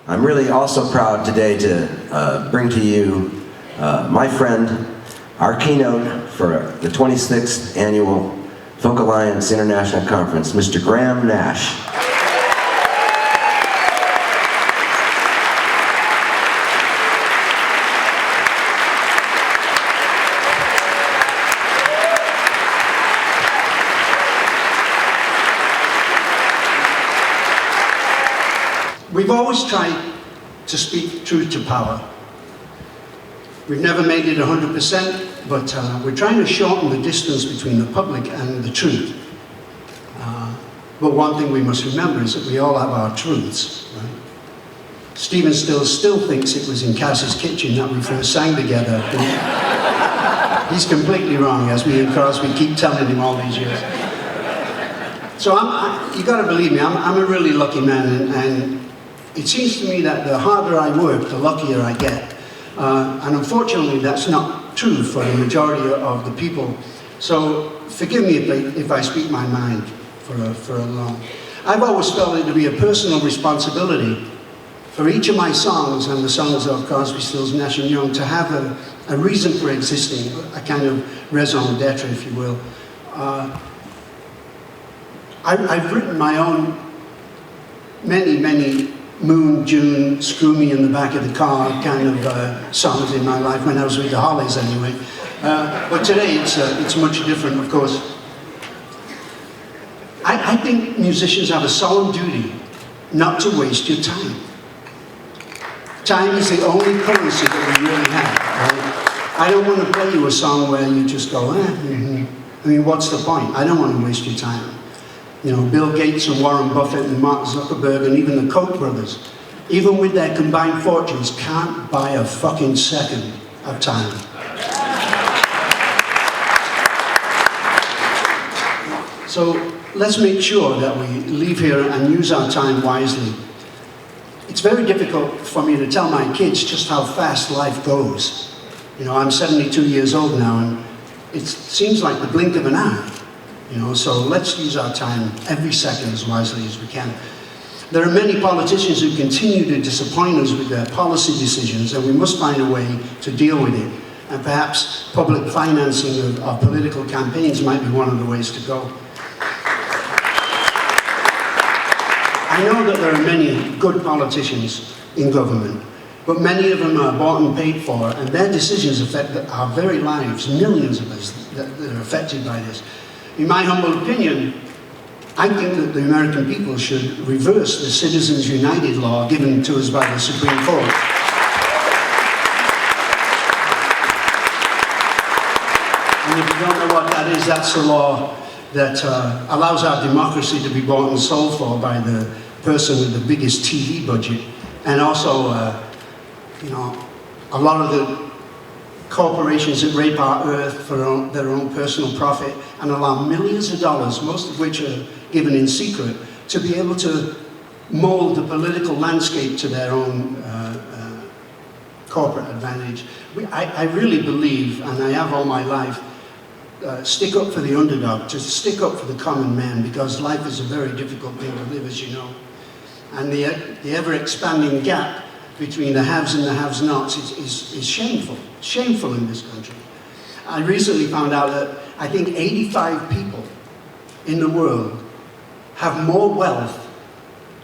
I'm really also proud today to bring to you my friend, our keynote for the 26th Annual Folk Alliance International Conference, Mr. Graham Nash. We've always tried to speak truth to power. We've never made it 100%, but we're trying to shorten the distance between the public and the truth. But one thing we must remember is that we all have our truths. Right? Stephen Stills still thinks it was in Cass's kitchen that we first sang together. He's completely wrong, as me and Crosby keep telling him all these years. So you got to believe me, I'm a really lucky man, and it seems to me that the harder I work, the luckier I get. And unfortunately, that's not true for the majority of the people. So forgive me if I speak my mind for a long. I've always felt it to be a personal responsibility for each of my songs and the songs of Crosby, Stills, Nash and Young to have a reason for existing, a kind of raison d'etre, if you will. I've written my own many Moon, June, Screw Me in the Back of the Car kind of songs in my life, when I was with the Hollies anyway. But today it's much different, of course. I think musicians have a solemn duty not to waste your time. Time is the only currency that we really have. Right? I don't want to play you a song where you just go, I mean, what's the point? I don't want to waste your time. You know, Bill Gates and Warren Buffett and Mark Zuckerberg and even the Koch brothers, even with their combined fortunes, can't buy a fucking second of time. So let's make sure that we leave here and use our time wisely. It's very difficult for me to tell my kids just how fast life goes. You know, I'm 72 years old now, and it seems like the blink of an eye. You know, so let's use our time every second as wisely as we can. There are many politicians who continue to disappoint us with their policy decisions, and we must find a way to deal with it. And perhaps public financing of political campaigns might be one of the ways to go. I know that there are many good politicians in government, but many of them are bought and paid for, and their decisions affect our very lives, millions of us that are affected by this. In my humble opinion, I think that the American people should reverse the Citizens United law given to us by the Supreme Court. And if you don't know what that is, that's the law that allows our democracy to be bought and sold for by the person with the biggest TV budget. And also, you know, a lot of the corporations that rape our earth for their own personal profit and allow millions of dollars, most of which are given in secret, to be able to mold the political landscape to their own corporate advantage. I really believe, and I have all my life, stick up for the underdog, to stick up for the common man, because life is a very difficult thing to live, as you know. And the ever-expanding gap between the haves and the have-nots is shameful in this country. I recently found out that I think 85 people in the world have more wealth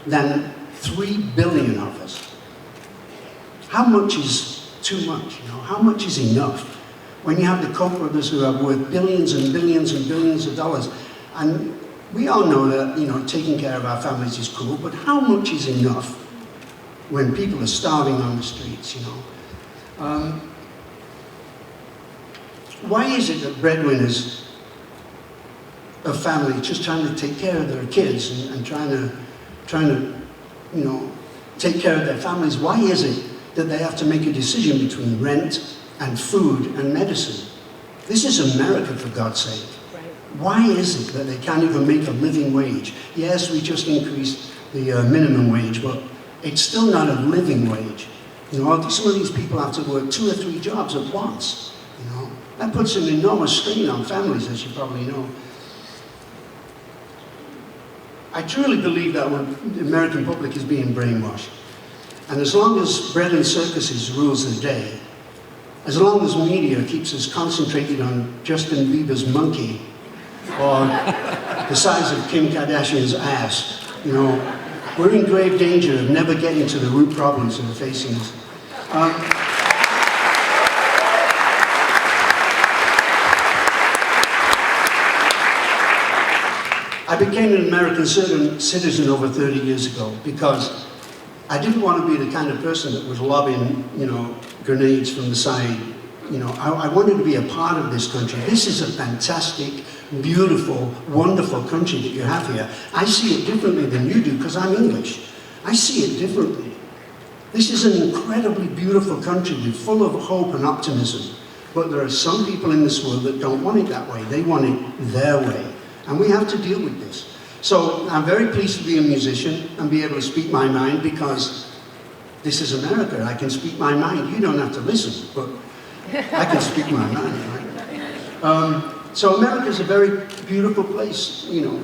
than 3 billion of us. How much is too much? You know, how much is enough? When you have the Koch brothers who are worth billions and billions and billions of dollars, and we all know that, you know, taking care of our families is cool, but how much is enough when people are starving on the streets, you know? Why is it that breadwinners of families just trying to take care of their kids and trying to, you know, take care of their families, why is it that they have to make a decision between rent and food and medicine? This is America, for God's sake. Right. Why is it that they can't even make a living wage? Yes, we just increased the minimum wage, but it's still not a living wage. You know, some of these people have to work 2 or 3 jobs at once. You know, that puts an enormous strain on families, as you probably know. I truly believe that the American public is being brainwashed. And as long as bread and circuses rules the day, as long as media keeps us concentrated on Justin Bieber's monkey or the size of Kim Kardashian's ass, you know, we're in grave danger of never getting to the root problems that are facing us. I became an American citizen over 30 years ago because I didn't want to be the kind of person that was lobbing, you know, grenades from the side. You know, I wanted to be a part of this country. This is a fantastic, beautiful, wonderful country that you have here. I see it differently than you do because I'm English. I see it differently. This is an incredibly beautiful country full of hope and optimism. But there are some people in this world that don't want it that way. They want it their way. And we have to deal with this. So I'm very pleased to be a musician and be able to speak my mind because this is America. I can speak my mind. You don't have to listen, but I can speak my mind, right? So America's a very beautiful place, you know.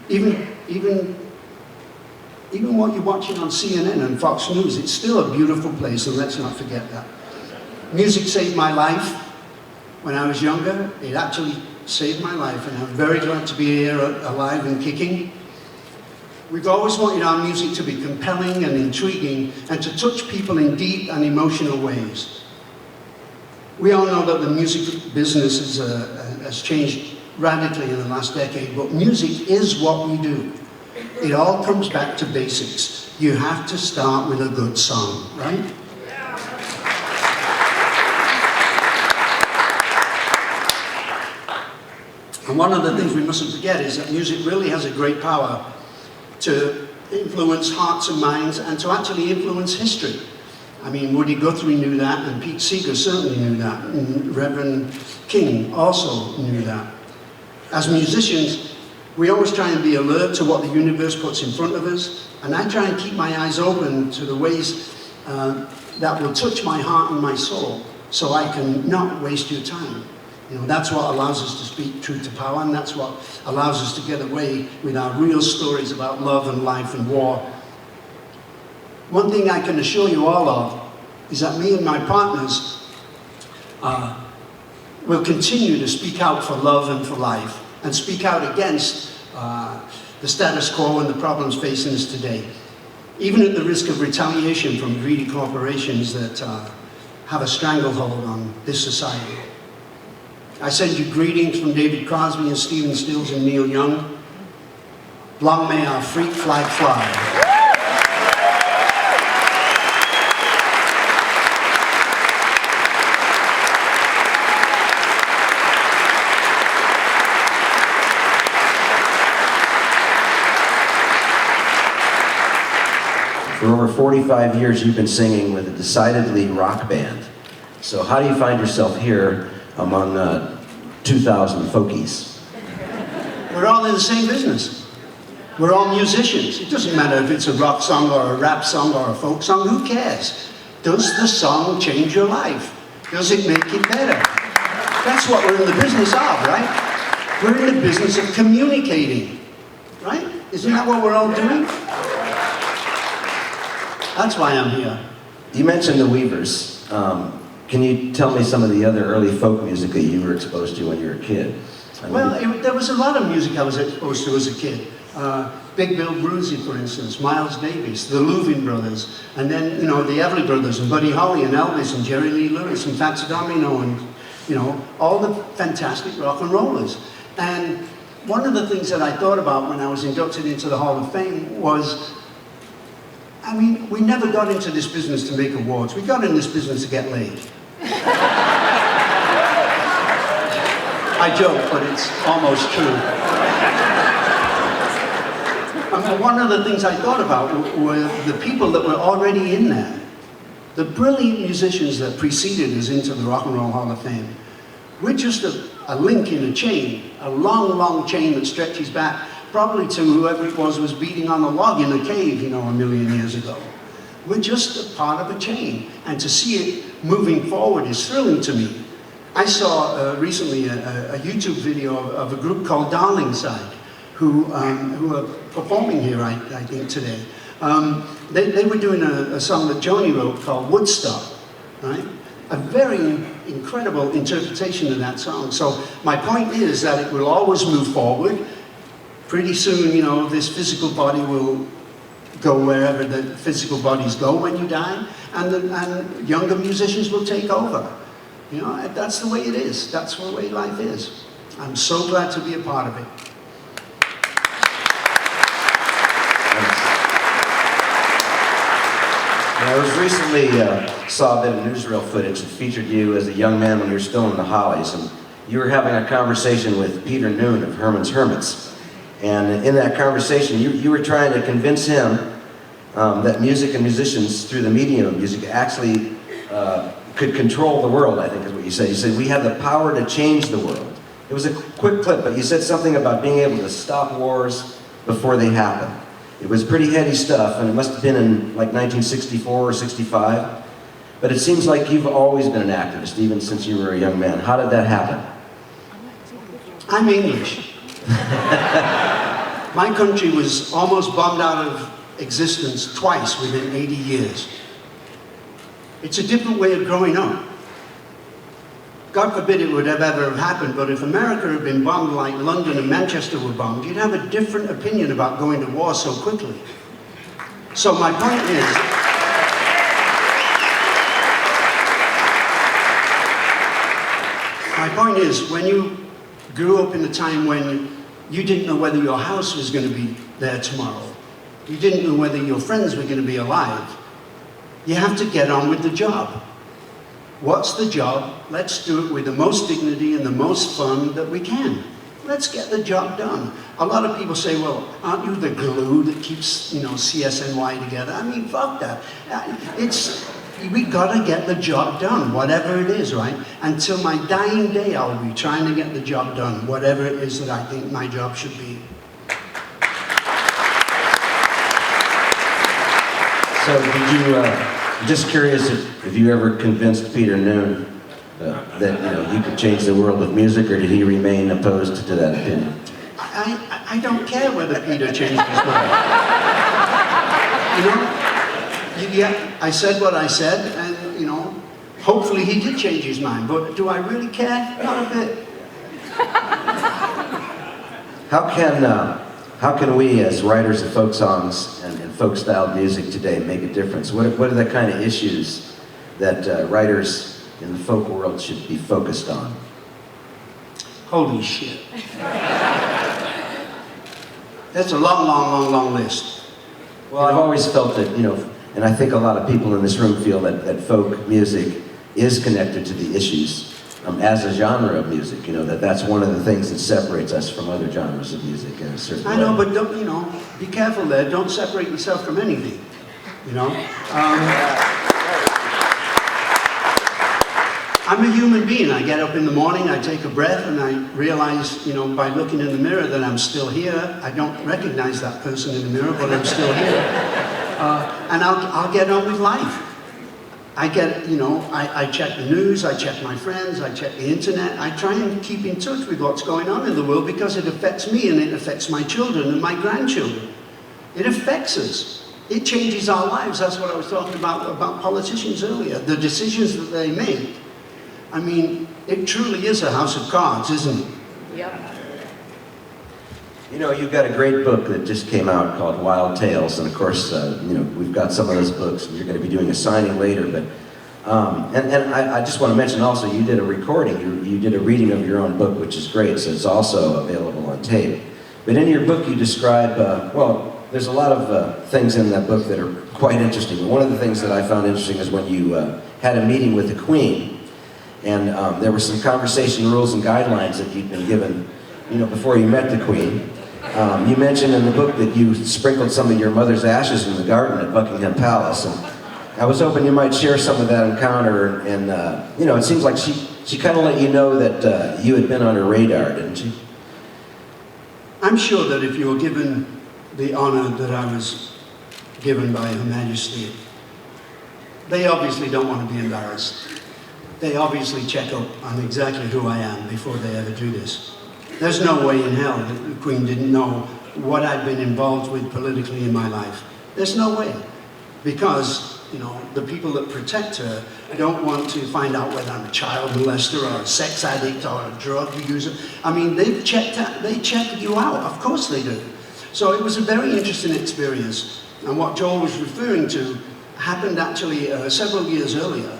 Even what you're watching on CNN and Fox News, it's still a beautiful place, and let's not forget that. Music saved my life when I was younger. It actually saved my life, and I'm very glad to be here alive and kicking. We've always wanted our music to be compelling and intriguing and to touch people in deep and emotional ways. We all know that the music business has changed radically in the last decade, but music is what we do. It all comes back to basics. You have to start with a good song, right? And one of the things we mustn't forget is that music really has a great power to influence hearts and minds and to actually influence history. I mean, Woody Guthrie knew that, and Pete Seeger certainly knew that, and Reverend King also knew that. As musicians, we always try and be alert to what the universe puts in front of us, and I try and keep my eyes open to the ways that will touch my heart and my soul, so I can not waste your time. You know, that's what allows us to speak truth to power, and that's what allows us to get away with our real stories about love and life and war. One thing I can assure you all of is that me and my partners will continue to speak out for love and for life, and speak out against the status quo and the problems facing us today, even at the risk of retaliation from greedy corporations that have a stranglehold on this society. I send you greetings from David Crosby and Stephen Stills and Neil Young. Long may our freak flag fly. For over 45 years, you've been singing with a decidedly rock band. So how do you find yourself here among 2,000 folkies? We're all in the same business. We're all musicians. It doesn't matter if it's a rock song or a rap song or a folk song. Who cares? Does the song change your life? Does it make it better? That's what we're in the business of, right? We're in the business of communicating, right? Isn't that what we're all doing? That's why I'm here. You mentioned the Weavers. Can you tell me some of the other early folk music that you were exposed to when you were a kid? Well, there was a lot of music I was exposed to as a kid. Big Bill Brucey, for instance, Miles Davis, the Louvin Brothers, and then, you know, the Everly Brothers, and Buddy Holly, and Elvis, and Jerry Lee Lewis, and Fats Domino, and, you know, all the fantastic rock and rollers. And one of the things that I thought about when I was inducted into the Hall of Fame was, I mean, we never got into this business to make awards. We got in this business to get laid. I joke, but it's almost true. And one of the things I thought about were the people that were already in there. The brilliant musicians that preceded us into the Rock and Roll Hall of Fame. We're just a link in a chain, a long, long chain that stretches back probably to whoever it was beating on a log in a cave, you know, 1,000,000 years ago. We're just a part of a chain, and to see it moving forward is thrilling to me. I saw recently a YouTube video of a group called Darlingside, who are performing here, I think, today. They were doing a song that Joni wrote called Woodstock, right? A very incredible interpretation of that song. So my point is that it will always move forward. Pretty soon, you know, this physical body will go wherever the physical bodies go when you die, and younger musicians will take over. You know, that's the way it is. That's the way life is. I'm so glad to be a part of it. I was recently saw a bit of newsreel footage that featured you as a young man when you were still in the Hollies, and you were having a conversation with Peter Noon of Herman's Hermits. And in that conversation, you were trying to convince him that music and musicians, through the medium of music, actually could control the world, I think is what you said. You said, we have the power to change the world. It was a quick clip, but you said something about being able to stop wars before they happen. It was pretty heady stuff, and it must have been in like 1964 or 65. But it seems like you've always been an activist, even since you were a young man. How did that happen? I'm English. My country was almost bombed out of existence twice within 80 years. It's a different way of growing up. God forbid it would have ever have happened, but if America had been bombed like London and Manchester were bombed, you'd have a different opinion about going to war so quickly. So my point is, when you grew up in a time when you didn't know whether your house was going to be there tomorrow, you didn't know whether your friends were going to be alive, you have to get on with the job. What's the job? Let's do it with the most dignity and the most fun that we can. Let's get the job done. A lot of people say, well, aren't you the glue that keeps, you know, CSNY together? I mean, fuck that. We gotta get the job done, whatever it is, right? Until my dying day, I'll be trying to get the job done, whatever it is that I think my job should be. So did you, just curious if you ever convinced Peter Noon that, you know, you could change the world with music, or did he remain opposed to that opinion? I don't care whether Peter changed his mind. You know? Yeah, I said what I said, and, you know, hopefully he did change his mind, but do I really care? Not a bit. How can we, as writers of folk songs and folk-style music today, make a difference? What are the kind of issues that writers in the folk world should be focused on? Holy shit. That's a long list. Well, I've always felt that, you know, and I think a lot of people in this room feel that folk music is connected to the issues as a genre of music. You know, that's one of the things that separates us from other genres of music in a certain way. I know, but don't, you know, be careful there. Don't separate yourself from anything, you know. I'm a human being. I get up in the morning, I take a breath, and I realize, you know, by looking in the mirror that I'm still here. I don't recognize that person in the mirror, but I'm still here. And I'll get on with life. I get, you know, I check the news, I check my friends, I check the internet. I try and keep in touch with what's going on in the world because it affects me and it affects my children and my grandchildren. It affects us. It changes our lives. That's what I was talking about politicians earlier. The decisions that they make. I mean, it truly is a house of cards, isn't it? Yep. You know, you've got a great book that just came out called Wild Tales, and of course, you know, we've got some of those books, and you're going to be doing a signing later, but, and I just want to mention also, you did a recording, you did a reading of your own book, which is great, so it's also available on tape. But in your book, you describe, well, there's a lot of things in that book that are quite interesting, but one of the things that I found interesting is when you had a meeting with the Queen, and there were some conversation rules and guidelines that you'd been given, you know, before you met the Queen. You mentioned in the book that you sprinkled some of your mother's ashes in the garden at Buckingham Palace, and I was hoping you might share some of that encounter, and you know, it seems like she kind of let you know that you had been on her radar, didn't she? I'm sure that if you were given the honor that I was given by Her Majesty, they obviously don't want to be embarrassed. They obviously check up on exactly who I am before they ever do this. There's no way in hell that the Queen didn't know what I'd been involved with politically in my life. There's no way. because, you know, the people that protect her don't want to find out whether I'm a child molester or a sex addict or a drug user. I mean, they check you out, of course they do. So it was a very interesting experience. And what Joel was referring to happened actually several years earlier.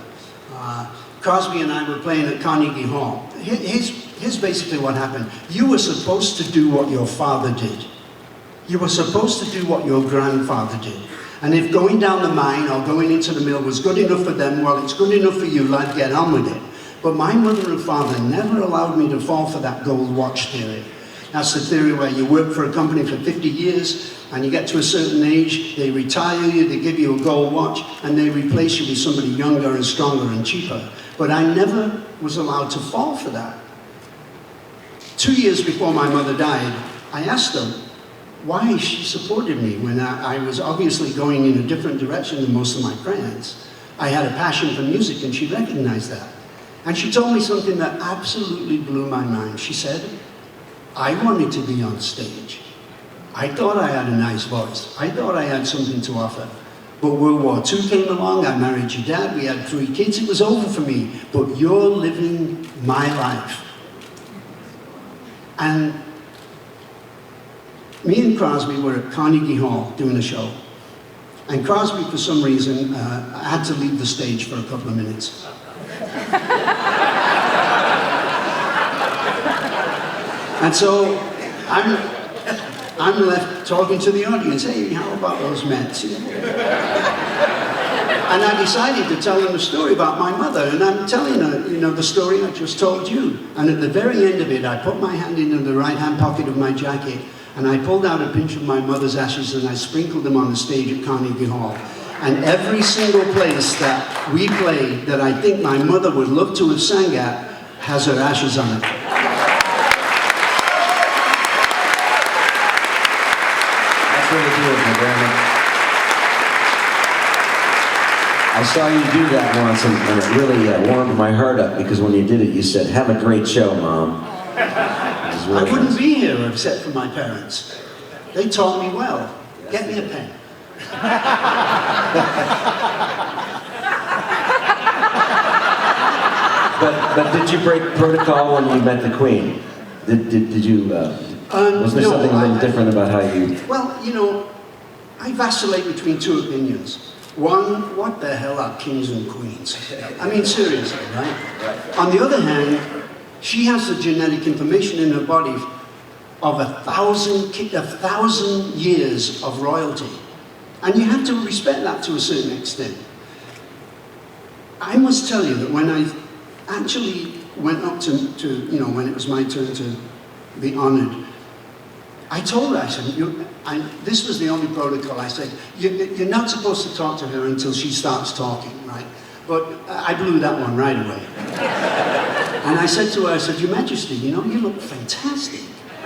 Crosby and I were playing at Carnegie Hall. Here's basically what happened. You were supposed to do what your father did. You were supposed to do what your grandfather did. And if going down the mine or going into the mill was good enough for them, well, it's good enough for you, lad, get on with it. But my mother and father never allowed me to fall for that gold watch theory. That's the theory where you work for a company for 50 years, and you get to a certain age, they retire you, they give you a gold watch, and they replace you with somebody younger and stronger and cheaper. But I never was allowed to fall for that. 2 years before my mother died, I asked her why she supported me when I was obviously going in a different direction than most of my friends. I had a passion for music, and she recognized that. And she told me something that absolutely blew my mind. She said, I wanted to be on stage. I thought I had a nice voice. I thought I had something to offer. But World War II came along, I married your dad, we had 3 kids, it was over for me. But you're living my life. And me and Crosby were at Carnegie Hall doing a show. And Crosby, for some reason, had to leave the stage for a couple of minutes. And so I'm left talking to the audience. Hey, how about those Mets? And I decided to tell them a story about my mother, and I'm telling her, you know, the story I just told you. And at the very end of it, I put my hand into the right-hand pocket of my jacket, and I pulled out a pinch of my mother's ashes, and I sprinkled them on the stage at Carnegie Hall. And every single place that we played that I think my mother would love to have sang at has her ashes on it. That's really beautiful, Grandma. I saw you do that once, and it really warmed my heart up, because when you did it, you said, "Have a great show, Mom." Really I wouldn't be here except for my parents. They taught me well. Get me a pen. But did you break protocol when you met the Queen? Did you? Was there something a little different about how you? Well, you know, I vacillate between 2 opinions. One, what the hell are kings and queens? I mean, seriously, right? On the other hand, she has the genetic information in her body of 1,000 years of royalty. And you have to respect that to a certain extent. I must tell you that when I actually went up to you know, when it was my turn to be honored, I told her, I said, this was the only protocol. I said, you're not supposed to talk to her until she starts talking, right? But I blew that one right away. And I said to her, I said, Your Majesty, you know, you look fantastic.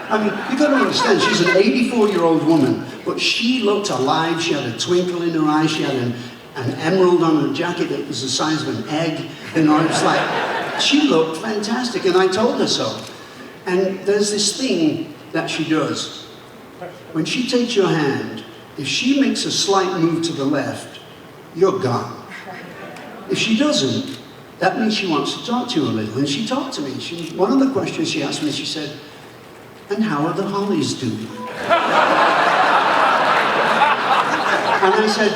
I mean, you got to understand, she's an 84-year-old woman, but she looked alive. She had a twinkle in her eye. She had an emerald on her jacket that was the size of an egg. You know, it's like, she looked fantastic, and I told her so. And there's this thing that she does. When she takes your hand, if she makes a slight move to the left, you're gone. If she doesn't, that means she wants to talk to you a little. And she talked to me. One of the questions she asked me, she said, and how are the Hollies doing? And I said,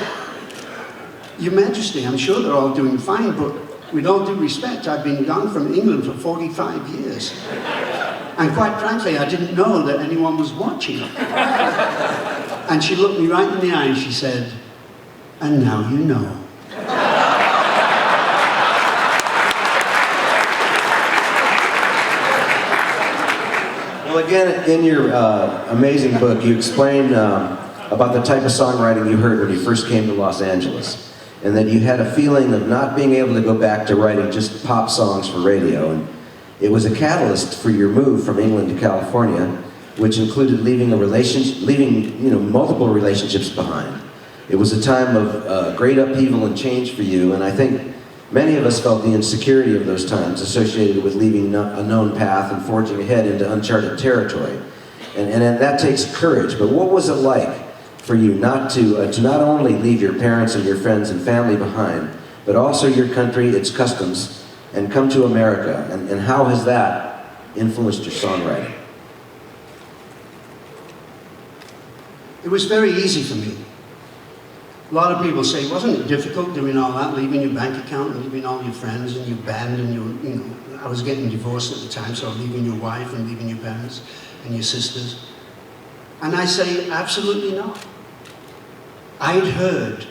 Your Majesty, I'm sure they're all doing fine, but with all due respect, I've been gone from England for 45 years. And quite frankly, I didn't know that anyone was watching. And she looked me right in the eye and she said, and now you know. Well, again, in your amazing book, you explain about the type of songwriting you heard when you first came to Los Angeles, and that you had a feeling of not being able to go back to writing just pop songs for radio. And it was a catalyst for your move from England to California, which included leaving multiple relationships behind. It was a time of great upheaval and change for you, and I think many of us felt the insecurity of those times associated with leaving a known path and forging ahead into uncharted territory. And that takes courage, but what was it like for you to not only leave your parents and your friends and family behind, but also your country, its customs, and come to America. And how has that influenced your songwriting? It was very easy for me. A lot of people say, wasn't it difficult doing all that, leaving your bank account and leaving all your friends and your band and I was getting divorced at the time, so leaving your wife and leaving your parents and your sisters. And I say, absolutely not. I'd heard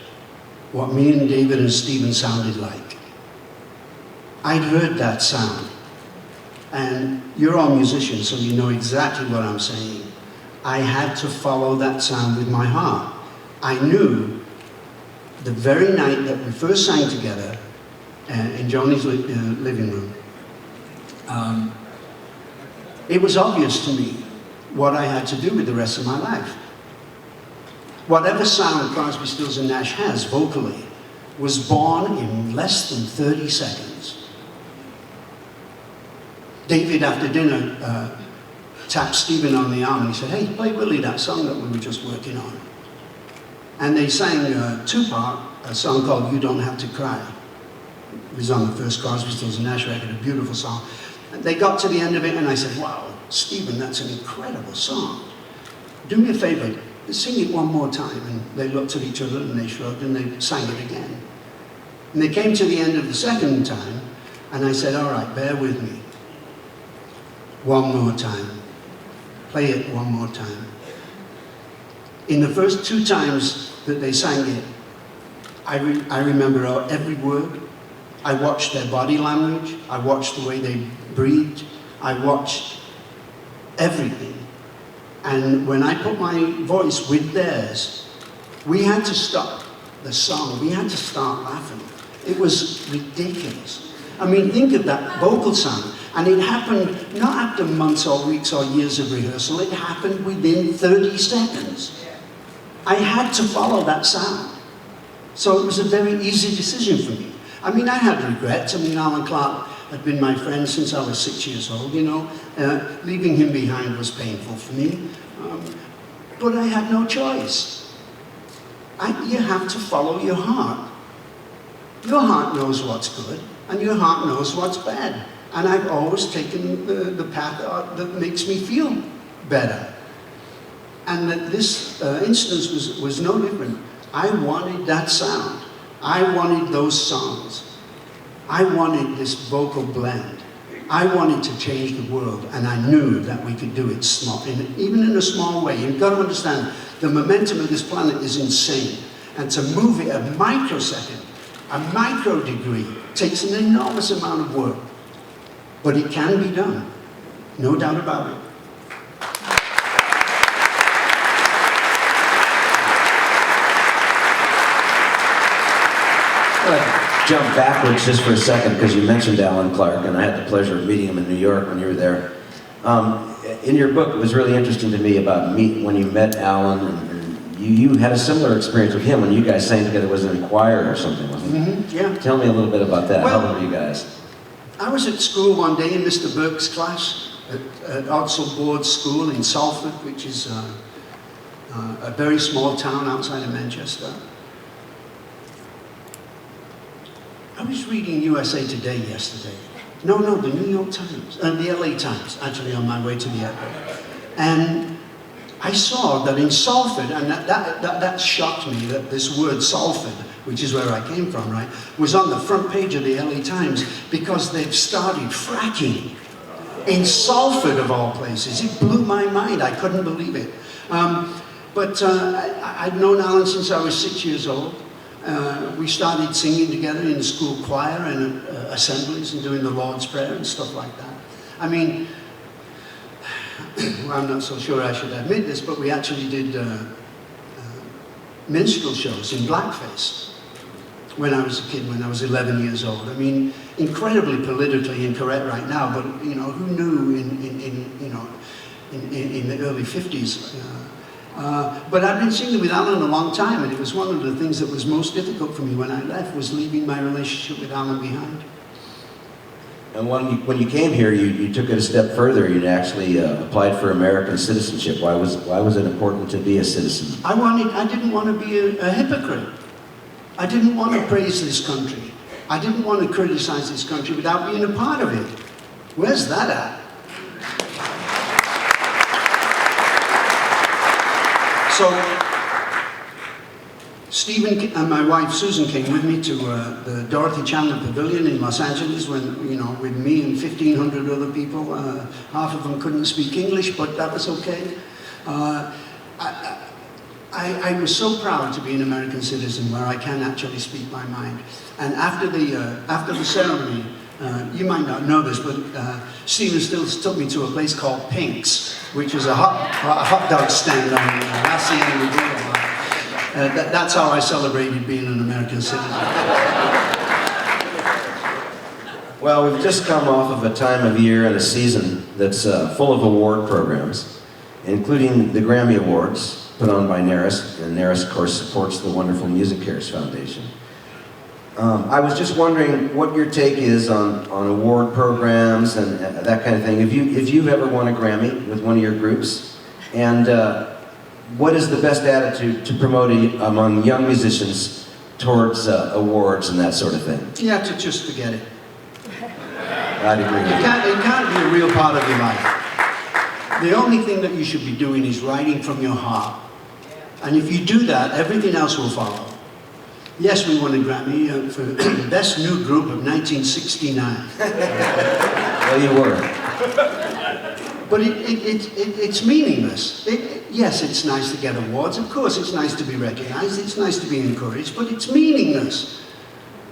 what me and David and Stephen sounded like. I'd heard that sound. And you're all musicians, so you know exactly what I'm saying. I had to follow that sound with my heart. I knew the very night that we first sang together in Johnny's living room, it was obvious to me what I had to do with the rest of my life. Whatever sound Crosby, Stills and Nash has vocally was born in less than 30 seconds. David, after dinner, tapped Stephen on the arm and he said, hey, play Willie that song that we were just working on. And they sang two-part, a song called You Don't Have to Cry. It was on the first Crosby, Stills and Nash record, a beautiful song. And they got to the end of it and I said, wow, Stephen, that's an incredible song. Do me a favor, sing it one more time. And they looked at each other and they shrugged and they sang it again. And they came to the end of the second time and I said, all right, bear with me. One more time. Play it one more time. In the first two times that they sang it, I remember every word. I watched their body language. I watched the way they breathed. I watched everything. And when I put my voice with theirs, we had to stop the song. We had to start laughing. It was ridiculous. I mean, think of that vocal sound. And it happened not after months or weeks or years of rehearsal. It happened within 30 seconds. I had to follow that sound. So it was a very easy decision for me. I mean, I had regrets. I mean, Alan Clark had been my friend since I was 6 years old, you know. Leaving him behind was painful for me. But I had no choice. You have to follow your heart. Your heart knows what's good, and your heart knows what's bad. And I've always taken the path that makes me feel better. And that this instance was no different. I wanted that sound. I wanted those songs. I wanted this vocal blend. I wanted to change the world, and I knew that we could do it small, even in a small way. You've got to understand, the momentum of this planet is insane. And to move it a microsecond, a micro degree, takes an enormous amount of work. But it can be done, no doubt about it. Jump backwards just for a second because you mentioned Alan Clark, and I had the pleasure of meeting him in New York when you were there. In your book, it was really interesting to me about when you met Alan, and you had a similar experience with him when you guys sang together. Was it in a choir or something? Wasn't it? Mm-hmm, yeah. Tell me a little bit about that. Well, how old were you guys? I was at school one day in Mr. Burke's class at Odsel Board School in Salford, which is a very small town outside of Manchester. I was reading USA Today yesterday. No, the New York Times, the LA Times, actually on my way to the airport. And I saw that in Salford, and that shocked me, that this word Salford, which is where I came from, right, was on the front page of the LA Times because they've started fracking in Salford of all places. It blew my mind. I couldn't believe it. But I'd known Alan since I was 6 years old. We started singing together in the school choir and assemblies and doing the Lord's Prayer and stuff like that. I mean, well, I'm not so sure I should admit this, but we actually did minstrel shows in blackface when I was a kid, when I was 11 years old. I mean, incredibly politically incorrect right now, but you know, who knew in the early 50s? But I've been singing with Alan a long time, and it was one of the things that was most difficult for me when I left, was leaving my relationship with Alan behind. And when you came here, you took it a step further. You actually applied for American citizenship. Why was it important to be a citizen? I didn't want to be a hypocrite. I didn't want to praise this country. I didn't want to criticize this country without being a part of it. Where's that at? So, Stephen and my wife Susan came with me to the Dorothy Chandler Pavilion in Los Angeles when, with me and 1,500 other people. Half of them couldn't speak English, but that was okay. I was so proud to be an American citizen where I can actually speak my mind. And after the ceremony, you might not know this, but Stephen Stills took me to a place called Pink's, which is a hot dog stand on Lassie and Redeem. That's how I celebrated being an American citizen. Well, we've just come off of a time of year and a season that's full of award programs, including the Grammy Awards put on by NARIS, and NARIS, of course, supports the wonderful Music Cares Foundation. I was just wondering what your take is on award programs and that kind of thing. If you've ever won a Grammy with one of your groups, and what is the best attitude to promote among young musicians towards awards and that sort of thing? You have to just forget it. I'd agree with you. It can't be a real part of your life. The only thing that you should be doing is writing from your heart. And if you do that, everything else will follow. Yes, we won a Grammy for Best New Group of 1969. Well, you were. But it's meaningless. Yes, it's nice to get awards. Of course, it's nice to be recognized. It's nice to be encouraged. But it's meaningless.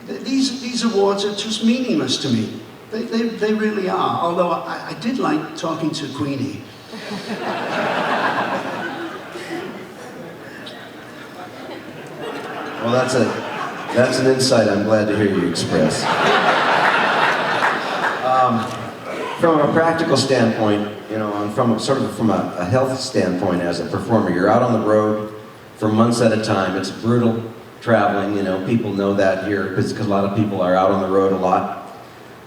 These awards are just meaningless to me. They really are. Although I did like talking to Queenie. Well, that's an insight I'm glad to hear you express. From a practical standpoint, and from a health standpoint as a performer, you're out on the road for months at a time. It's brutal traveling, people know that here because a lot of people are out on the road a lot.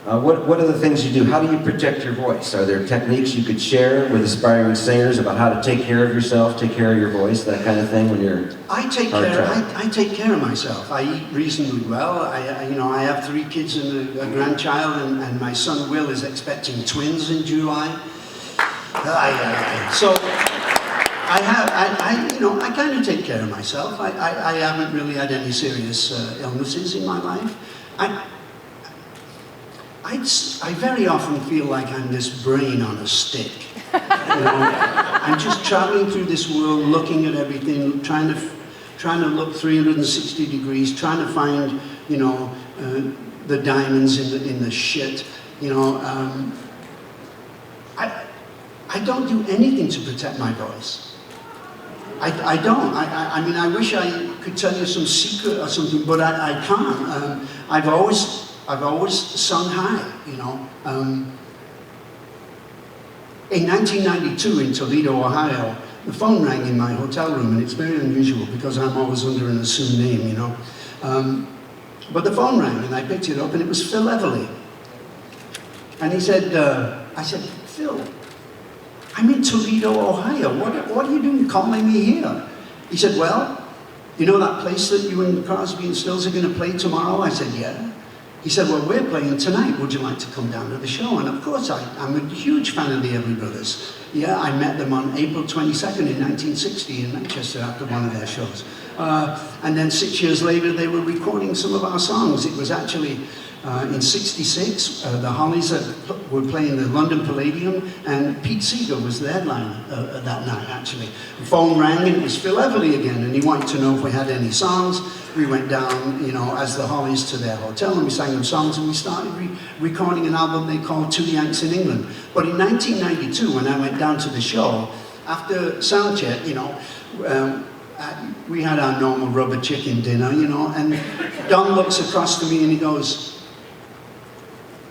What are the things you do? How do you protect your voice? Are there techniques you could share with aspiring singers about how to take care of yourself, take care of your voice, that kind of thing when you're I take care of myself. I eat reasonably well. I have 3 kids and a grandchild, and my son Will is expecting twins in July. So I kind of take care of myself. I haven't really had any serious illnesses in my life. I very often feel like I'm this brain on a stick. I'm just traveling through this world, looking at everything, trying to look 360 degrees, trying to find, the diamonds in the shit. I don't do anything to protect my voice. I don't. I mean, I wish I could tell you some secret or something, but I can't. I've always sung high, In 1992 in Toledo, Ohio, the phone rang in my hotel room, and it's very unusual because I'm always under an assumed name, But the phone rang, and I picked it up, and it was Phil Everly. And he said, I said, Phil, I'm in Toledo, Ohio. What are you doing calling me here? He said, well, you know that place that you and Crosby and Stills are going to play tomorrow? I said, yeah. He said, well, we're playing tonight. Would you like to come down to the show? And of course, I'm a huge fan of the Everly Brothers. Yeah, I met them on April 22nd in 1960 in Manchester after one of their shows. And then 6 years later, they were recording some of our songs. It was actually in '66, the Hollies were playing the London Palladium, and Pete Seeger was the headliner that night, actually. The phone rang, and it was Phil Everly again, and he wanted to know if we had any songs. We went down, as the Hollies to their hotel, and we sang them songs, and we started recording an album they called Two Yanks in England. But in 1992, when I went down to the show, after sound check, we had our normal rubber chicken dinner, and Don looks across to me and he goes,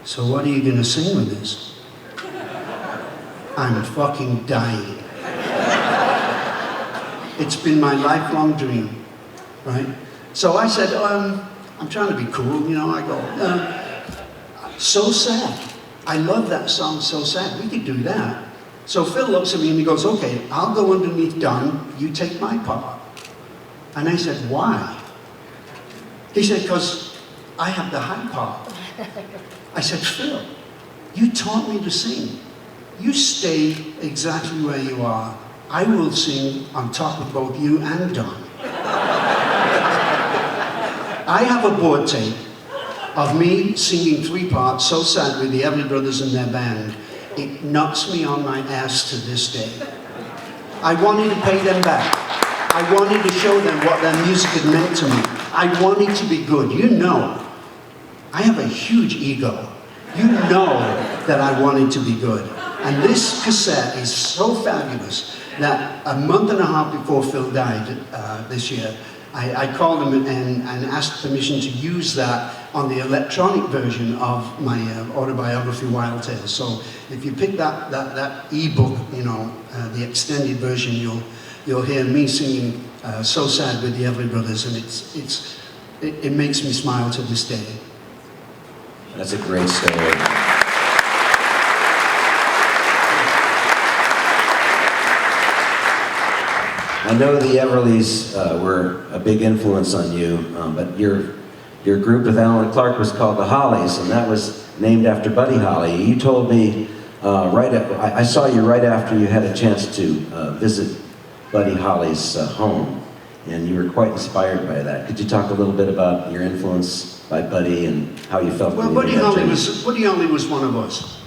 so what are you going to sing with this? I'm fucking dying. It's been my lifelong dream, right? So I said, I'm trying to be cool, I go, so sad. I love that song, So Sad. We could do that. So Phil looks at me and he goes, okay, I'll go underneath Don, you take my part. And I said, why? He said, because I have the high part. I said, Phil, you taught me to sing. You stay exactly where you are. I will sing on top of both you and Don. I have a board tape of me singing 3 parts, So Sad, with the Everly Brothers and their band. It knocks me on my ass to this day. I wanted to pay them back. I wanted to show them what their music had meant to me. I wanted to be good. You know, I have a huge ego. You know that I wanted to be good. And this cassette is so fabulous that a month and a half before Phil died this year, I called him and asked permission to use that on the electronic version of my autobiography, Wild Tales. So if you pick that e-book, you know, the extended version, you'll hear me singing So Sad with the Everly Brothers, and it makes me smile to this day. That's a great story. I know the Everlys were a big influence on you, but your group with Alan Clark was called the Hollies, and that was named after Buddy Holly. You told me I saw you right after you had a chance to visit Buddy Holly's home, and you were quite inspired by that. Could you talk a little bit about your influence by Buddy and how you felt? Well, Buddy Holly was one of us.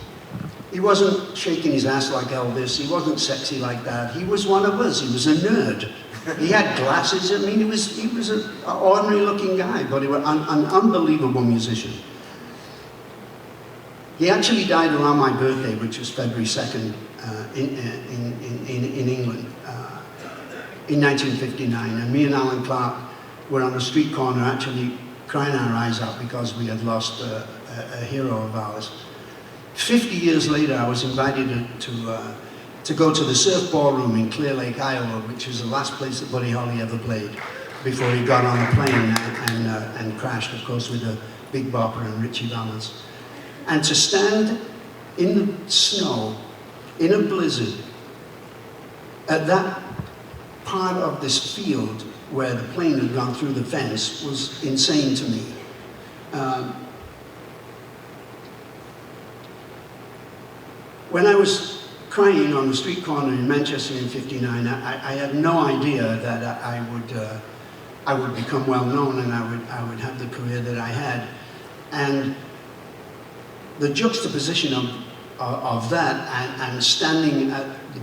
He wasn't shaking his ass like Elvis. He wasn't sexy like that. He was one of us. He was a nerd. He had glasses. I mean, he was an ordinary-looking guy, but he was an unbelievable musician. He actually died around my birthday, which was February 2nd, in England, in 1959. And me and Alan Clark were on a street corner, actually crying our eyes out because we had lost a hero of ours. 50 years later, I was invited to go to the Surf Ballroom in Clear Lake, Iowa, which is the last place that Buddy Holly ever played before he got on a plane and crashed, of course, with a Big Bopper and Richie Valens. And to stand in the snow, in a blizzard, at that part of this field where the plane had gone through the fence was insane to me. When I was crying on the street corner in Manchester in '59, I had no idea that I would become well known and I would have the career that I had. And the juxtaposition of that and standing at the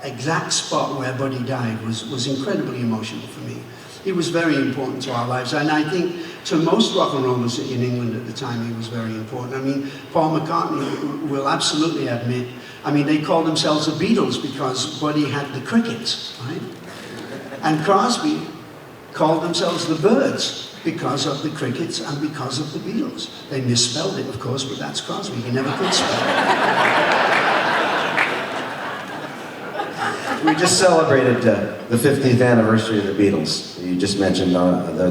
exact spot where Buddy died was incredibly emotional for me. He was very important to our lives, and I think to most rock and rollers in England at the time, he was very important. I mean, Paul McCartney will absolutely admit, I mean, they called themselves the Beatles because Buddy had the crickets, right? And Crosby called themselves the Birds because of the crickets and because of the Beatles. They misspelled it, of course, but that's Crosby. He never could spell. We just celebrated the 50th anniversary of the Beatles. You just mentioned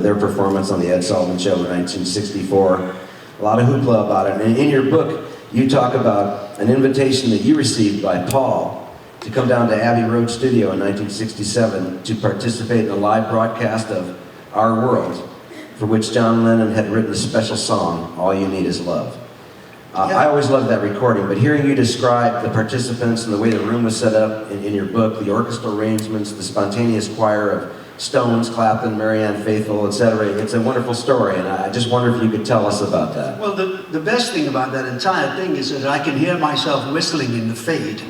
their performance on the Ed Sullivan Show in 1964. A lot of hoopla about it. And in your book, you talk about an invitation that you received by Paul to come down to Abbey Road Studio in 1967 to participate in a live broadcast of Our World, for which John Lennon had written a special song, All You Need Is Love. I always loved that recording, but hearing you describe the participants and the way the room was set up in your book, the orchestral arrangements, the spontaneous choir of Stones, Clapton, Marianne Faithfull, etc., it's a wonderful story, and I just wonder if you could tell us about that. Well, the best thing about that entire thing is that I can hear myself whistling in the fade.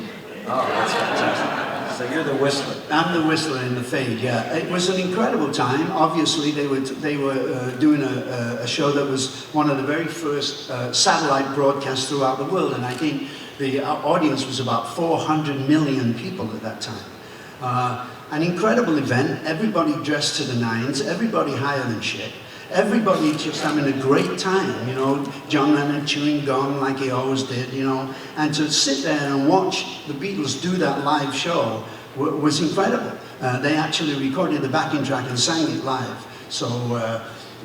Oh, that's fantastic. So you're the whistler. I'm the whistler in the fade, yeah. It was an incredible time. Obviously, they were doing a show that was one of the very first satellite broadcasts throughout the world, and I think the audience was about 400 million people at that time. An incredible event, everybody dressed to the nines, everybody higher than shit. Everybody just having a great time, you know, John Lennon chewing gum like he always did, you know, and to sit there and watch the Beatles do that live show was incredible. They actually recorded the backing track and sang it live. So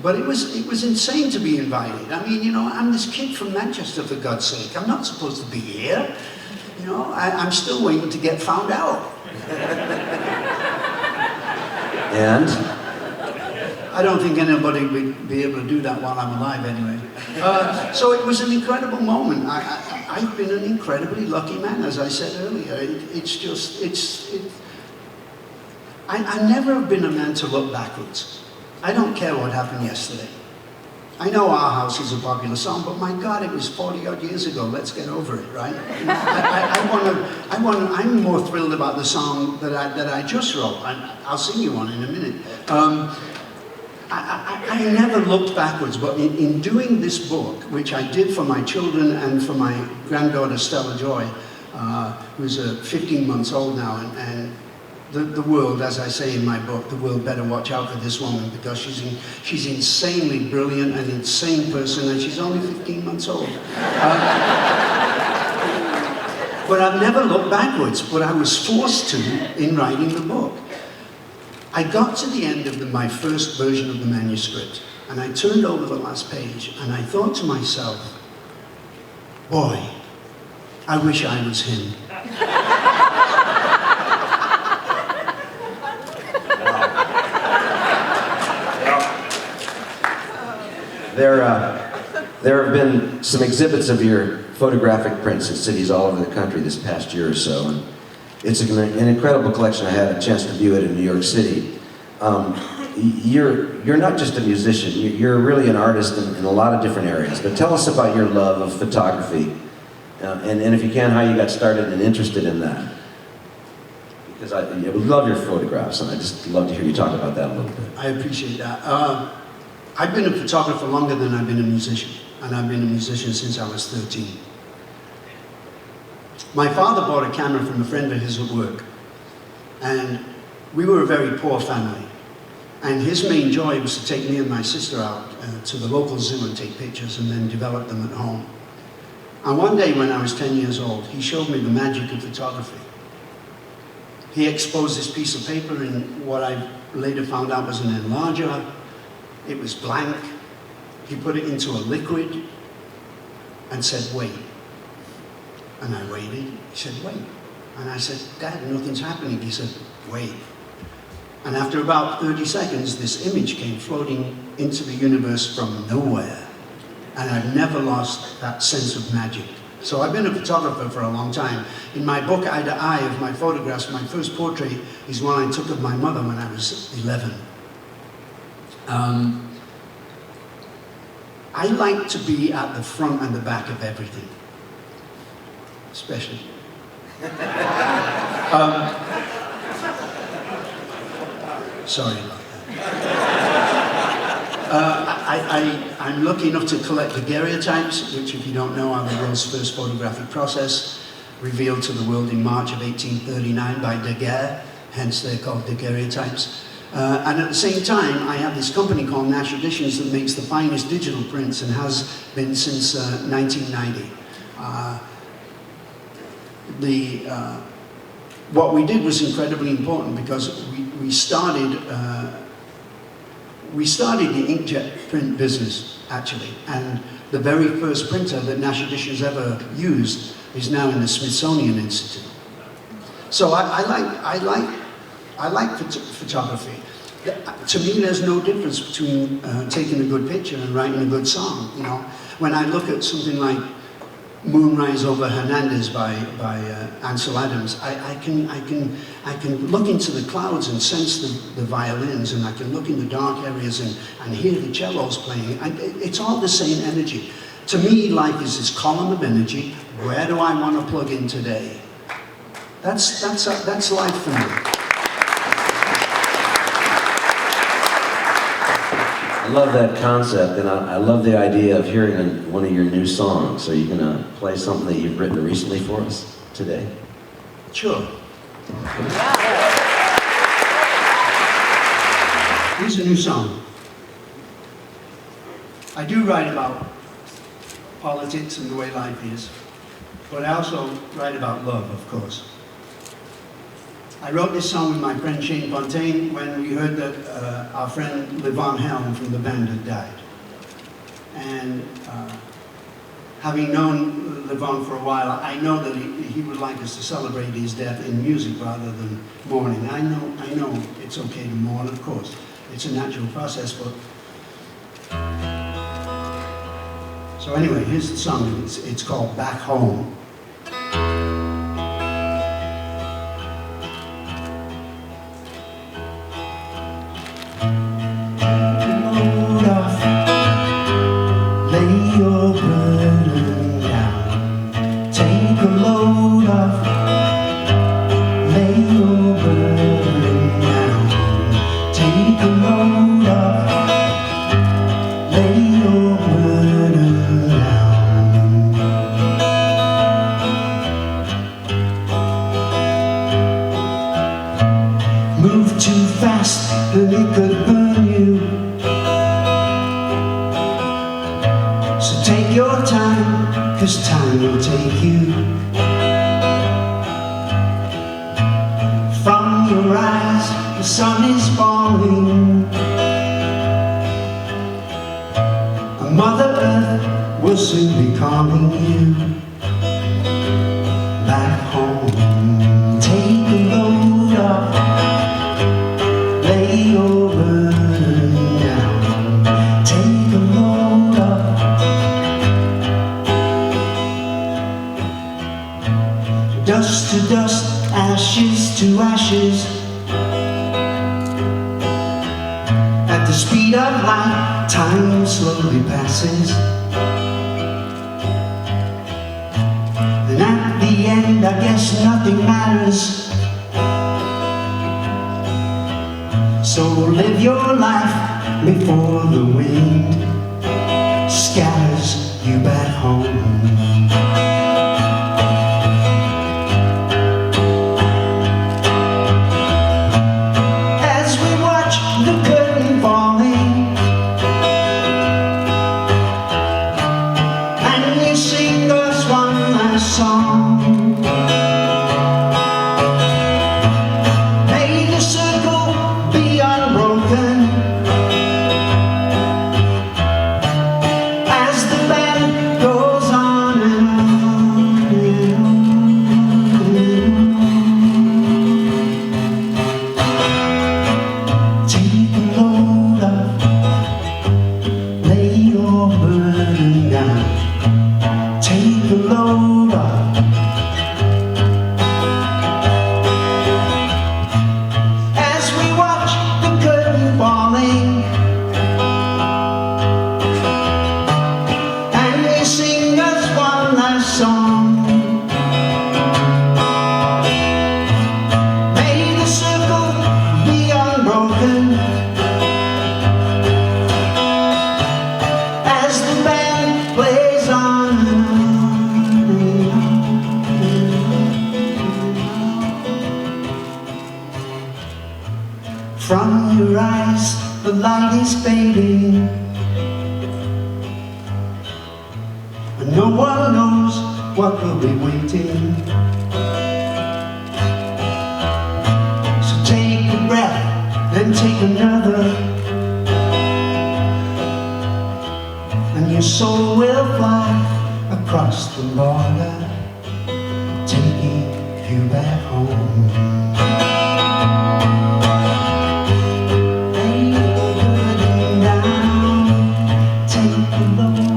But it was insane to be invited. I mean, you know, I'm this kid from Manchester, for God's sake. I'm not supposed to be here. You know, I'm still waiting to get found out. And? I don't think anybody would be able to do that while I'm alive anyway. So it was an incredible moment. I've been an incredibly lucky man, as I said earlier. I never have been a man to look backwards. I don't care what happened yesterday. I know Our House is a popular song, but my God, it was 40 odd years ago. Let's get over it, right? I'm more thrilled about the song that I just wrote. I'll sing you one in a minute. I never looked backwards, but in doing this book, which I did for my children and for my granddaughter Stella Joy, who's 15 months old now, and the world, as I say in my book, the world better watch out for this woman, because she's insanely brilliant, an insane person, and she's only 15 months old. But I've never looked backwards, but I was forced to in writing the book. I got to the end of my first version of the manuscript, and I turned over the last page, and I thought to myself, boy, I wish I was him. There have been some exhibits of your photographic prints in cities all over the country this past year or so, and it's an incredible collection. I had a chance to view it in New York City. You're not just a musician, you're really an artist in a lot of different areas, but tell us about your love of photography, and if you can, how you got started and interested in that. Because I would love your photographs, and I'd just love to hear you talk about that a little bit. I appreciate that. I've been a photographer longer than I've been a musician, and I've been a musician since I was 13. My father bought a camera from a friend of his at work, and we were a very poor family. And his main joy was to take me and my sister out to the local zoo and take pictures and then develop them at home. And one day when I was 10 years old, he showed me the magic of photography. He exposed this piece of paper in what I later found out was an enlarger. It was blank. He put it into a liquid and said, wait. And I waited. He said, wait. And I said, Dad, nothing's happening. He said, wait. And after about 30 seconds, this image came floating into the universe from nowhere. And I've never lost that sense of magic. So I've been a photographer for a long time. In my book, Eye to Eye, of my photographs, my first portrait is one I took of my mother when I was 11. I like to be at the front and the back of everything, especially. Sorry about that. I'm lucky enough to collect daguerreotypes, which, if you don't know, are the world's first photographic process, revealed to the world in March of 1839 by Daguerre, hence they're called daguerreotypes. And at the same time, I have this company called Nash Editions that makes the finest digital prints and has been since 1990. What we did was incredibly important because we started the inkjet print business, actually, and the very first printer that Nash Editions ever used is now in the Smithsonian Institute. So I like photography. To me, there's no difference between taking a good picture and writing a good song. You know, when I look at something like Moonrise over Hernandez by Ansel Adams, I can look into the clouds and sense the violins, and I can look in the dark areas and hear the cellos playing. And it's all the same energy. To me, life is this column of energy. Where do I want to plug in today? That's life for me. I love that concept, and I love the idea of hearing one of your new songs. So you're going to play something that you've written recently for us today? Sure. Here's a new song. I do write about politics and the way life is, but I also write about love, of course. I wrote this song with my friend Shane Fontaine when we heard that our friend Levon Helm from the band had died. And having known Levon for a while, I know that he would like us to celebrate his death in music rather than mourning. I know it's okay to mourn, of course. It's a natural process, but... So anyway, here's the song. It's called Back Home. Time will take you from your eyes. The sun is falling. Mother Earth will soon be calling you back home. Take a load off, lay your burden down. Take a load off. Dust to dust, ashes to ashes. At the speed of light, time slowly passes. And at the end, I guess nothing matters. So live your life before the wind scatters you back home. From your eyes, the light is fading, and no one knows what will be waiting. So take a breath, then take another, and your soul will fly across the border, taking you back home. Take a look.